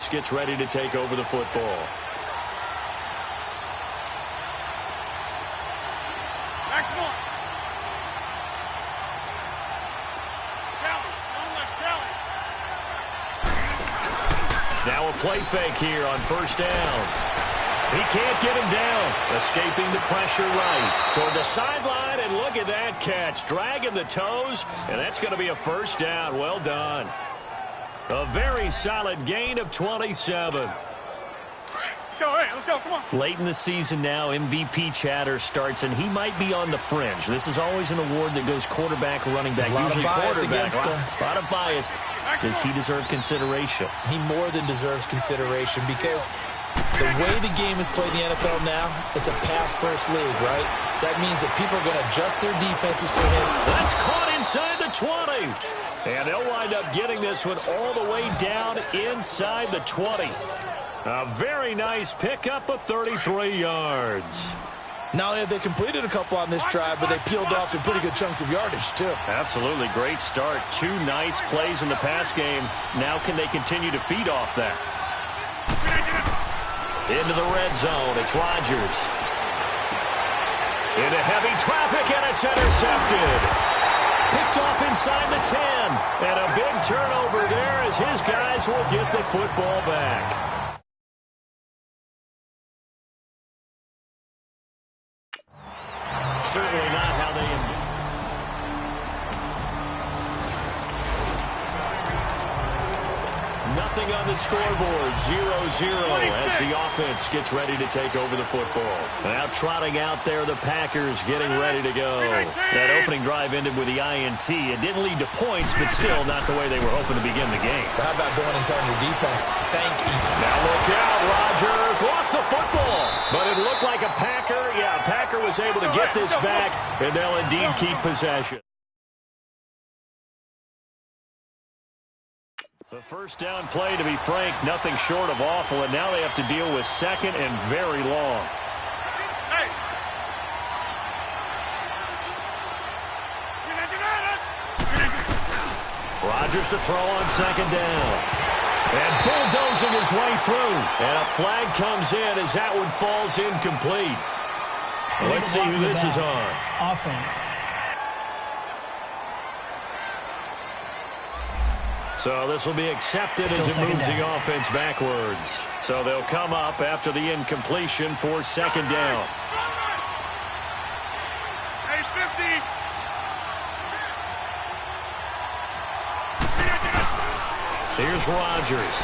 offense gets ready to take over the football. Now a play fake here on first down. He can't get him down. Escaping the pressure right toward the sideline, and look at that catch. Dragging the toes, and that's going to be a first down. Well done. A very solid gain of 27. Let's go, come on. Late in the season now, MVP chatter starts, and he might be on the fringe. This is always an award that goes quarterback, running back, usually quarterback. A lot of bias. Does he deserve consideration? He more than deserves consideration because the way the game is played in the NFL now, it's a pass-first league, right? So that means that people are going to adjust their defenses for him. That's caught inside the 20. And they'll wind up getting this one all the way down inside the 20. A very nice pickup of 33 yards. Not only have they completed a couple on this drive, but they peeled off some pretty good chunks of yardage, too. Absolutely. Great start. 2 nice plays in the pass game. Now can they continue to feed off that? Into the red zone. It's Rodgers. Into heavy traffic, and it's intercepted. Picked off inside the 10. And a big turnover there as his guys will get the football back. Certainly not how they ended. Nothing on the scoreboard, 0-0 as the offense gets ready to take over the football. Now trotting out there, the Packers getting ready to go. That opening drive ended with the INT. It didn't lead to points, but still not the way they were hoping to begin the game. How about going and telling your defense, thank you? Now look out, Rodgers lost the football, but it looked like a Packer. Yeah, a Packer was able to get this back, and they'll indeed keep possession. The first down play, to be frank, nothing short of awful, and now they have to deal with second and very long. Hey. Rodgers to throw on second down. And bulldozing his way through. And a flag comes in as that one falls incomplete. Let's see who this is on. Offense. So this will be accepted as it moves the offense backwards. So they'll come up after the incompletion for second down. Hey, 50. Here's Rodgers.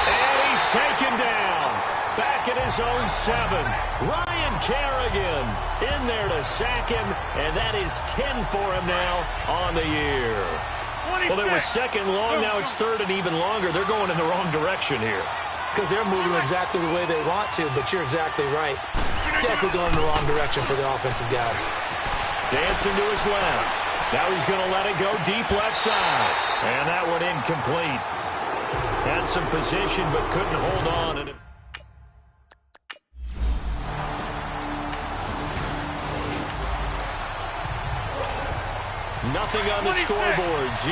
And he's taken down. Back at his own 7. Ryan Kerrigan in there to sack him. And that is 10 for him now on the year. Well, it was second long. Now it's third and even longer. They're going in the wrong direction here. Because they're moving exactly the way they want to, but you're exactly right. Definitely going in the wrong direction for the offensive guys. Dancing to his left. Now he's going to let it go deep left side. And that one incomplete. Had some position but couldn't hold on. And nothing on the scoreboard, 0-0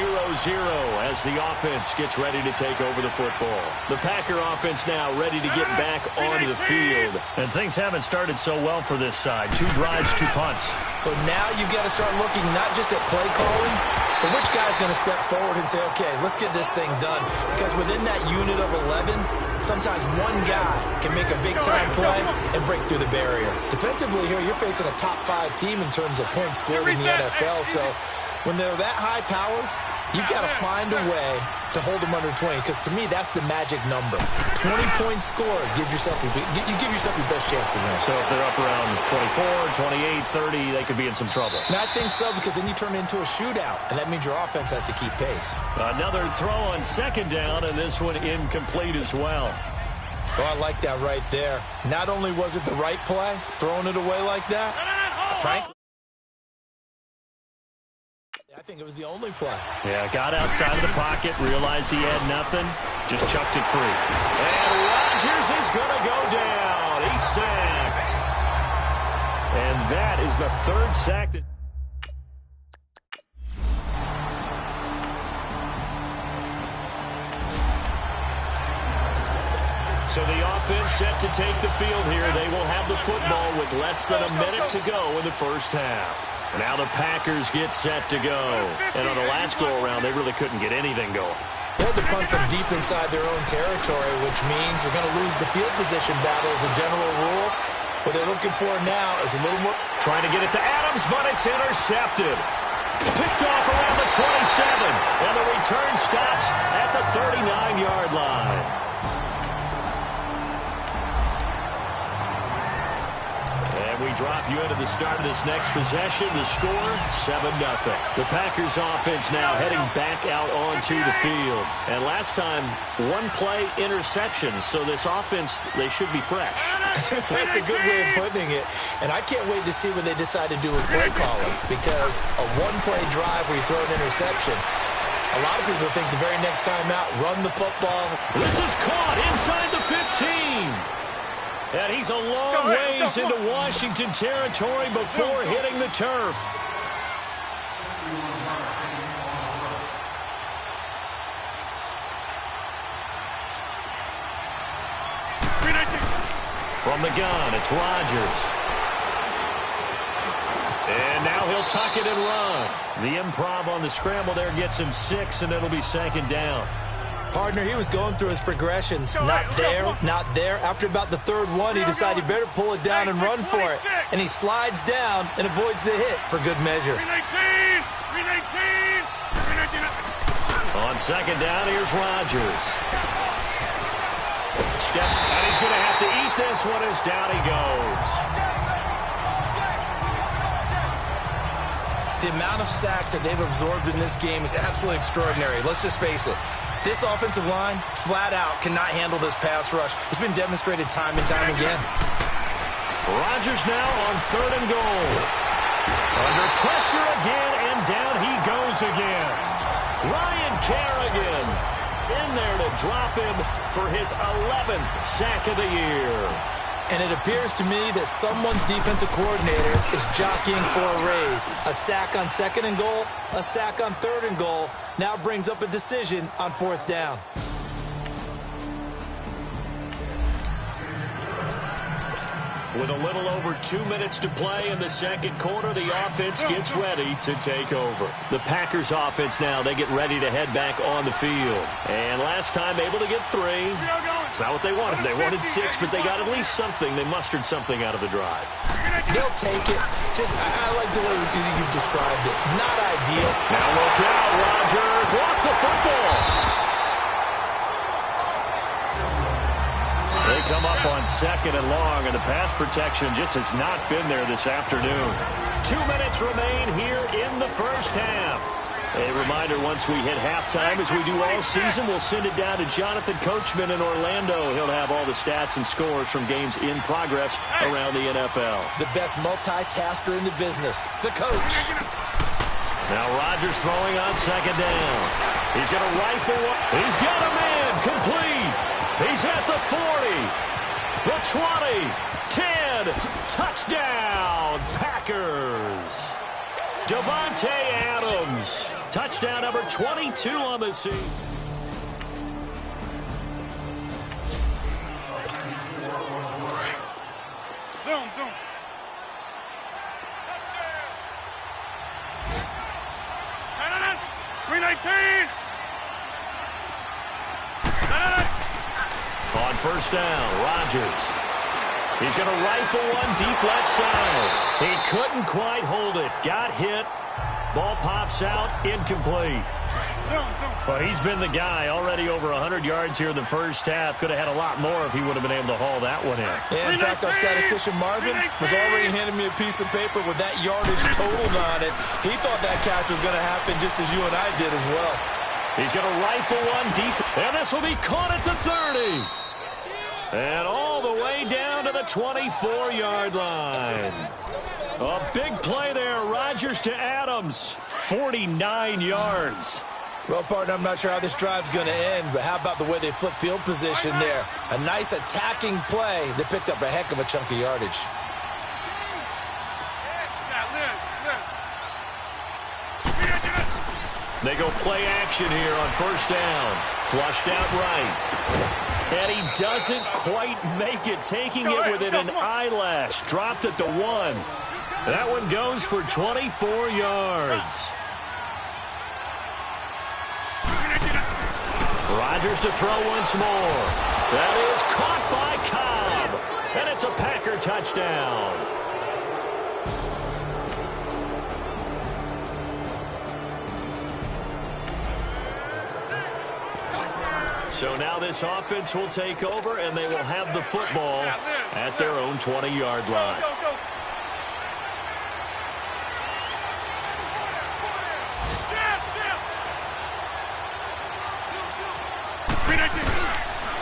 as the offense gets ready to take over the football. The Packer offense now ready to get back onto the field. And things haven't started so well for this side. 2 drives, 2 punts. So now you've got to start looking not just at play calling, but which guy's going to step forward and say, okay, let's get this thing done. Because within that unit of 11, sometimes one guy can make a big-time play and break through the barrier. Defensively here, you're facing a top 5 team in terms of points scored in the NFL. So when they're that high-powered, you've got to find a way to hold them under 20, because to me, that's the magic number. 20 points scored gives yourself you give yourself your best chance to win. So if they're up around 24, 28, 30, they could be in some trouble. And I think so, because then you turn it into a shootout, and that means your offense has to keep pace. Another throw on second down, and this one incomplete as well. Oh, I like that right there. Not only was it the right play, throwing it away like that, frankly, I think it was the only play. Yeah, got outside of the pocket, realized he had nothing, just chucked it free. And Rodgers is going to go down. He's sacked. And that is the 3rd sack that... So the offense set to take the field here. They will have the football with less than a minute to go in the first half. Now the Packers get set to go. And on the last go-around, they really couldn't get anything going. They're the punt from deep inside their own territory, which means they're going to lose the field position battle as a general rule. What they're looking for now is a little more. Trying to get it to Adams, but it's intercepted. Picked off around the 27. And the return stops at the 39-yard line. And we drop you into the start of this next possession. The score, 7-0. The Packers offense now heading back out onto the field. And last time, one-play interception. So this offense, they should be fresh. That's a good way of putting it. And I can't wait to see what they decide to do with play calling. Because a one-play drive where you throw an interception, a lot of people think the very next time out, run the football. This is caught inside the 15. And he's a long ways into Washington territory before hitting the turf. From the gun, it's Rodgers. And now he'll tuck it and run. The improv on the scramble there gets him 6, and it'll be second down. Partner, he was going through his progressions. Not there, not there. After about the third one, he decided he better pull it down and run for it. And he slides down and avoids the hit for good measure. On second down, here's Rodgers. Steps, and he's going to have to eat this one as down he goes. The amount of sacks that they've absorbed in this game is absolutely extraordinary. Let's just face it. This offensive line, flat out, cannot handle this pass rush. It's been demonstrated time and time again. Rodgers now on 3rd and goal. Under pressure again, and down he goes again. Ryan Kerrigan in there to drop him for his 11th sack of the year. And it appears to me that someone's defensive coordinator is jockeying for a raise. A sack on 2nd and goal, a sack on 3rd and goal, now brings up a decision on 4th down. With a little over 2 minutes to play in the second quarter, the offense gets ready to take over. The Packers offense now, they get ready to head back on the field. And last time able to get 3. It's not what they wanted. They wanted 6, but they got at least something. They mustered something out of the drive. They'll take it. I like the way you've described it. Not ideal. Now look out, Rodgers lost the football. They come up on 2nd and long, and the pass protection just has not been there this afternoon. 2 minutes remain here in the first half. A reminder, once we hit halftime, as we do all season, we'll send it down to Jonathan Coachman in Orlando. He'll have all the stats and scores from games in progress around the NFL. The best multitasker in the business, the coach. Now Rodgers throwing on 2nd down. He's going to rifle one. He's got a man complete. He's at the 40, the 20, 10, touchdown, Packers. Davante Adams, touchdown number 22 on the season. Zoom. 319. On 1st down, Rodgers. He's going to rifle one deep left side. He couldn't quite hold it. Got hit. Ball pops out. Incomplete. Well, he's been the guy. Already over 100 yards here in the first half. Could have had a lot more if he would have been able to haul that one in. In fact, our statistician Marvin was already handing me a piece of paper with that yardage totaled on it. He thought that catch was going to happen just as you and I did as well. He's going to rifle one deep. And this will be caught at the 30. And all the way down to the 24-yard line. A big play there. Rodgers to Adams. 49 yards. Well, partner, I'm not sure how this drive's going to end, but how about the way they flip field position there? A nice attacking play that picked up a heck of a chunk of yardage. They go play action here on 1st down. Flushed out right. And he doesn't quite make it, taking it within an eyelash. Dropped at the 1. That one goes for 24 yards. Rodgers to throw once more. That is caught by Cobb. And it's a Packer touchdown. So now this offense will take over, and they will have the football at their own 20-yard line.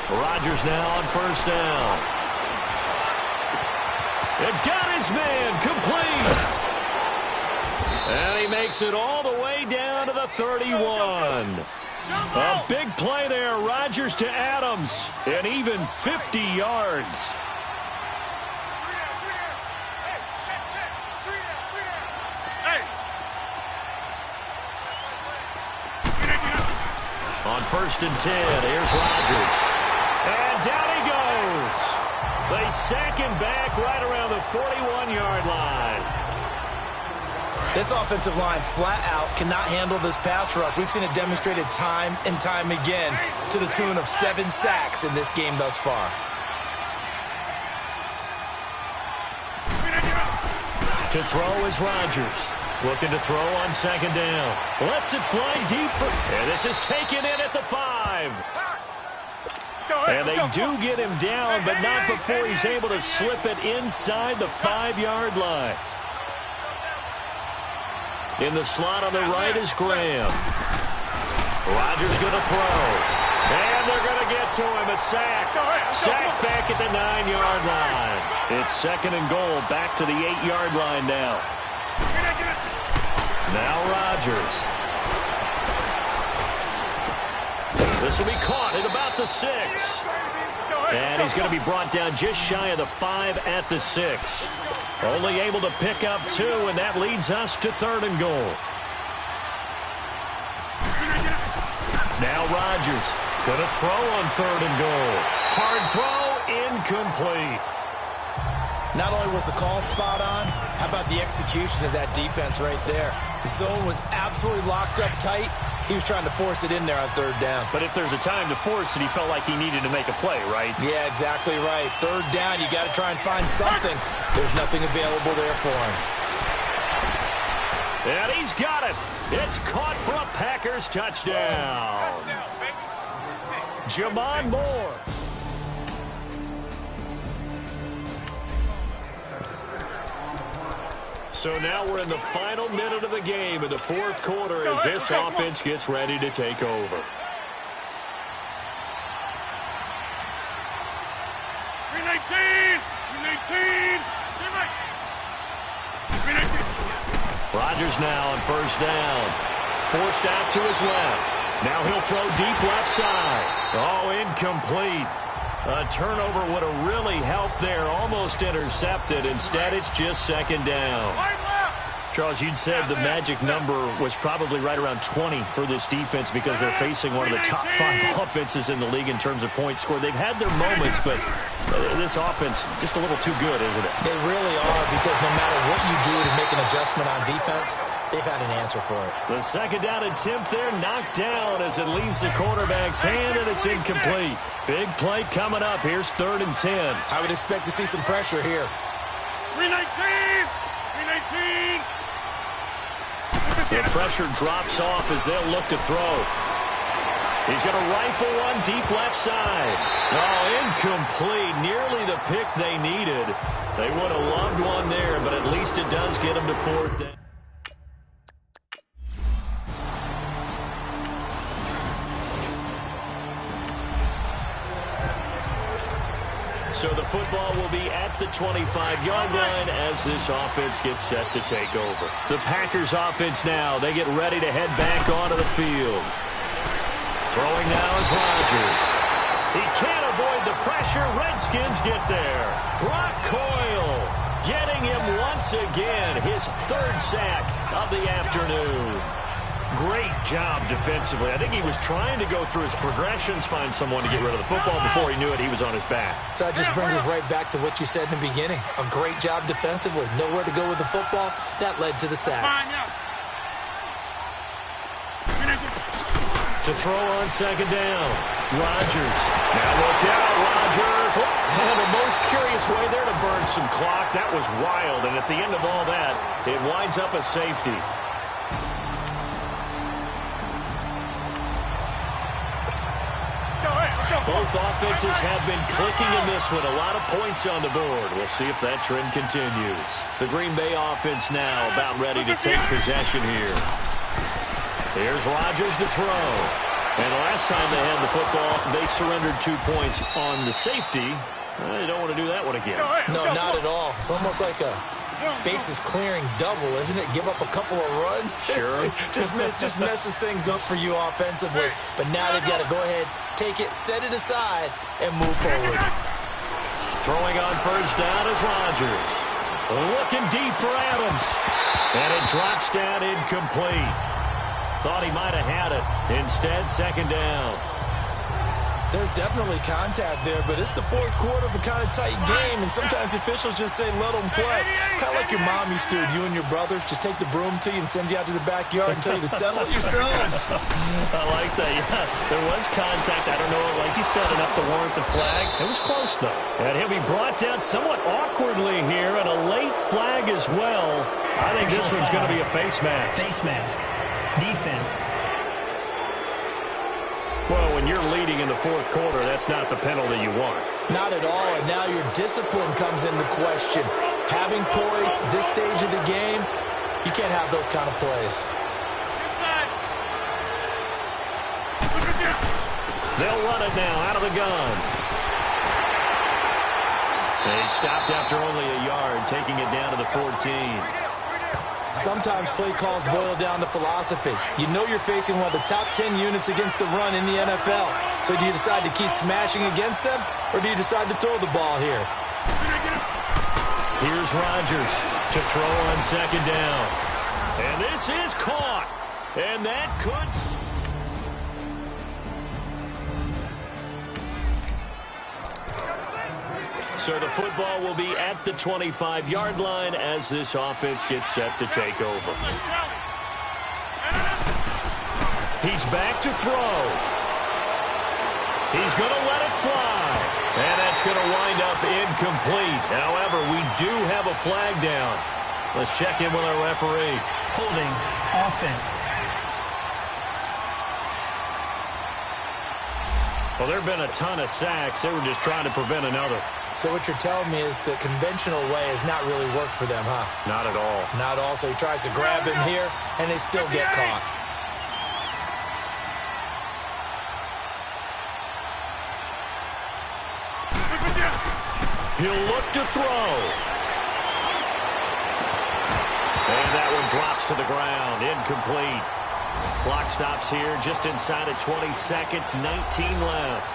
Rodgers now on first down. It got his man complete. And he makes it all the way down to the 31. A big play there. Rodgers to Adams. And even 50 yards. On first and 10, here's Rodgers. And down he goes. They sack him back right around the 41-yard line. This offensive line flat out cannot handle this pass rush. We've seen it demonstrated time and time again to the tune of 7 sacks in this game thus far. To throw is Rodgers. Looking to throw on second down. Lets it fly deep for... And this is taken in at the 5. And they do get him down, but not before he's able to slip it inside the 5-yard line. In the slot on the right is Graham. Rodgers going to throw. And they're going to get to him. A sack. Sack back at the 9-yard line. It's second and goal. Back to the 8-yard line now. Now Rodgers. This will be caught at about the 6. And he's going to be brought down just shy of the 5 at the 6. Only able to pick up 2, and that leads us to third and goal. Now Rodgers going to throw on third and goal. Hard throw, incomplete. Not only was the call spot on, how about the execution of that defense right there? The zone was absolutely locked up tight. He was trying to force it in there on third down. But if there's a time to force it, he felt like he needed to make a play, right? Yeah, exactly right. Third down, you got to try and find something. There's nothing available there for him. And he's got it. It's caught for a Packers touchdown. Jamon Moore. So now we're in the final minute of the game in the fourth quarter as this offense gets ready to take over. Rodgers now on first down. Forced out to his left. Now he'll throw deep left side. Oh, incomplete. A turnover would have really helped there. Almost intercepted. Instead, it's just second down. Charles, you'd said the magic number was probably right around 20 for this defense because they're facing one of the top 5 offenses in the league in terms of points scored. They've had their moments, but this offense just a little too good, isn't it? They really are, because no matter what you do to make an adjustment on defense, they've had an answer for it. The second down attempt there knocked down as it leaves the quarterback's hand, and it's incomplete. Big play coming up. Here's third and 10. I would expect to see some pressure here. 319! The pressure drops off as they'll look to throw. He's going to rifle one deep left side. Oh, incomplete. Nearly the pick they needed. They would have loved one there, but at least it does get them to fourth down. So the football will be at the 25-yard line as this offense gets set to take over. The Packers offense now, they get ready to head back onto the field. Throwing now is Rodgers. He can't avoid the pressure. Redskins get there. Brock Coyle getting him once again, his third sack of the afternoon. Great job defensively. I think he was trying to go through his progressions, find someone to get rid of the football. Before he knew it, he was on his back. So that just brings us right back to what you said in the beginning. A great job defensively. Nowhere to go with the football. That led to the sack. To throw on second down. Rodgers. Now look out, Rodgers. And the most curious way there to burn some clock. That was wild. And at the end of all that, it winds up a safety. Both offenses have been clicking in this one. A lot of points on the board. We'll see if that trend continues. The Green Bay offense now about ready to take possession here. Here's Rodgers to throw. And last time they had the football, they surrendered 2 points on the safety. They don't want to do that one again. No, not at all. It's almost like a bases clearing double, isn't it? Give up a couple of runs. Sure. just messes things up for you offensively. But now they've got to go ahead, take it, set it aside, and move forward. Throwing on first down is Rodgers. Looking deep for Adams. And it drops down incomplete. Thought he might have had it. Instead, second down. There's definitely contact there, but it's the fourth quarter of a kind of tight game, and sometimes the officials just say, let them play. Kind of like your mom used to, you and your brothers, just take the broom to you and send you out to the backyard and tell you to settle it yourselves. I like that, yeah. There was contact. I don't know, like you said, enough to warrant the flag. It was close, though. And he'll be brought down somewhat awkwardly here, and a late flag as well. I think this one's going to be a face mask. Face mask. Defense. Well, when you're leading in the fourth quarter, that's not the penalty you want. Not at all, and now your discipline comes into question. Having poise this stage of the game, you can't have those kind of plays. They'll run it now out of the gun. They stopped after only a yard, taking it down to the 14. Sometimes play calls boil down to philosophy. You know you're facing one of the top 10 units against the run in the NFL. So do you decide to keep smashing against them, or do you decide to throw the ball here? Here's Rodgers to throw on second down. And this is caught. And that could... So the football will be at the 25-yard line as this offense gets set to take over. He's back to throw. He's going to let it fly. And that's going to wind up incomplete. However, we do have a flag down. Let's check in with our referee. Holding offense. Well, there have been a ton of sacks. They were just trying to prevent another. So what you're telling me is the conventional way has not really worked for them, huh? Not at all. Not all. So he tries to grab him here, and they still get caught. He'll look to throw. And that one drops to the ground. Incomplete. Clock stops here just inside of 20 seconds. 19 left.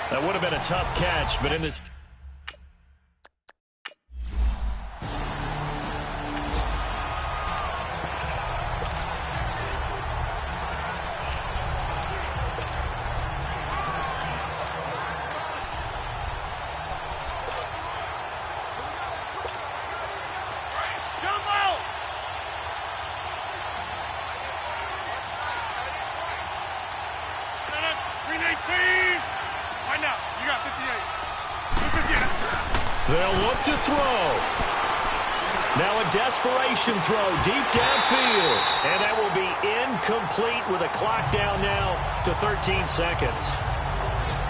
That would have been a tough catch, but in this... They'll look to throw. Now a desperation throw deep downfield. And that will be incomplete with a clock down now to 13 seconds.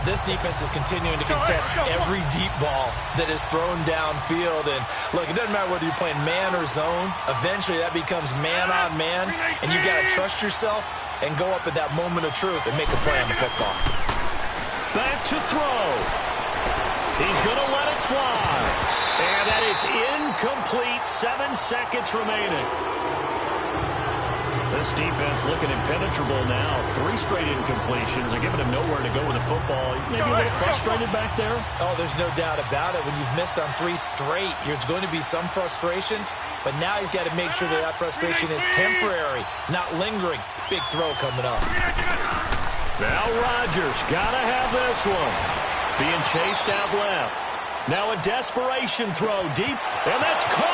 This defense is continuing to contest every deep ball that is thrown downfield. And look, it doesn't matter whether you're playing man or zone. Eventually that becomes man on man. And you got to trust yourself and go up at that moment of truth and make a play on the football. Back to throw. He's going to let it fly. And that is incomplete. 7 seconds remaining. This defense looking impenetrable now. 3 straight incompletions. They're giving him nowhere to go with the football. Maybe a little frustrated back there. Oh, there's no doubt about it. When you've missed on 3 straight, there's going to be some frustration. But now he's got to make sure that that frustration is temporary, not lingering. Big throw coming up. Now Rodgers got to have this one. Being chased out left. Now a desperation throw deep, and that's caught.